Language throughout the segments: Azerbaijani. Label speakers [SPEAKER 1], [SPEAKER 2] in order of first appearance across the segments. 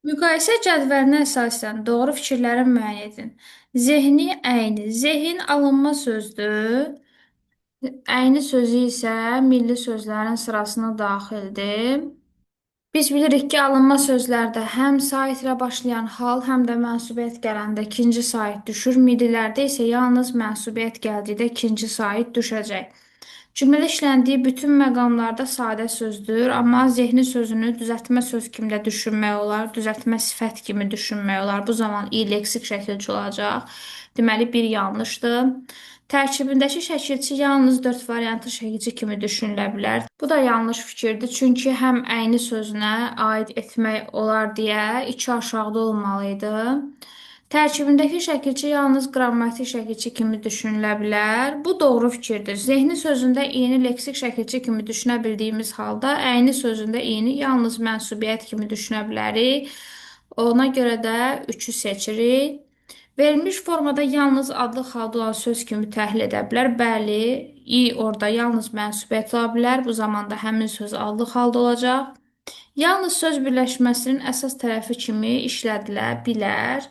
[SPEAKER 1] Müqayisə cədvəlinə əsasən doğru fikirləri müəyyən edin. Zehni, əyni. Zehin alınma sözdür. Əyni sözü isə milli sözlərin sırasına daxildir. Biz bilirik ki, alınma sözlərdə həm sait ilə başlayan hal, həm də mənsubiyyət gələndə ikinci sait düşür. Millilərdə isə yalnız mənsubiyyət gəldikdə ikinci sait düşəcək. Cümlədə işləndiyi bütün məqamlarda sadə sözdür, amma zehni sözünü düzəltmə söz kimi də düşünmək olar, düzəltmə sifət kimi düşünmək olar. Bu zaman i leksik şəkilçi olacaq. Deməli, bir yanlışdır. Tərkibindəki şəkilçi yalnız dörd variantlı şəkilçi kimi düşünülə bilər. Bu da yanlış fikirdir, çünki həm əyni sözünə aid etmək olar deyə iki aşağıda olmalı idi. Tərkibindəki şəkilçi yalnız qrammatik şəkilçi kimi düşünülə bilər. Bu doğru fikirdir. Zehni sözündə i-ni leksik şəkilçi kimi düşünə bildiyimiz halda, əyni sözündə i-ni yalnız mənsubiyyət kimi düşünə bilərik. Ona görə də 3-ü seçirik. Verilmiş formada yalnız adlı halda olan söz kimi təhlil edə bilər. Bəli, i orada yalnız mənsubiyyət ola bilər. Bu zamanda həmin söz adlı halda olacaq. Yalnız söz birləşməsinin əsas tərəfi kimi işlədilə bilər.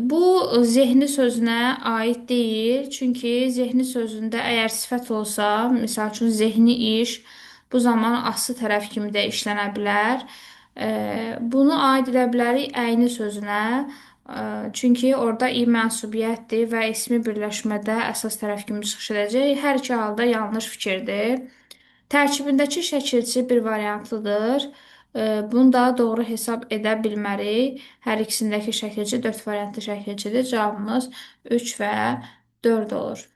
[SPEAKER 1] Bu zehni sözünə aid deyil. Çünki zehni sözündə əgər sifət olsa, misal üçün zehni iş, bu zaman aslı tərəf kimi də işlənə bilər. Bunu aid edə bilərik əyni sözünə. Çünki orada i mənsubiyyətdir və ismi birləşmədə əsas tərəf kimi çıxış edəcək. Hər iki halda yanlış fikirdir. Tərkibindəki şəkilçi bir variantlıdır. Bunu da doğru hesab edə bilmərik. Hər ikisindəki şəkilçi 4 variantlı şəkilçidir. Cavabımız 3 və 4 olur.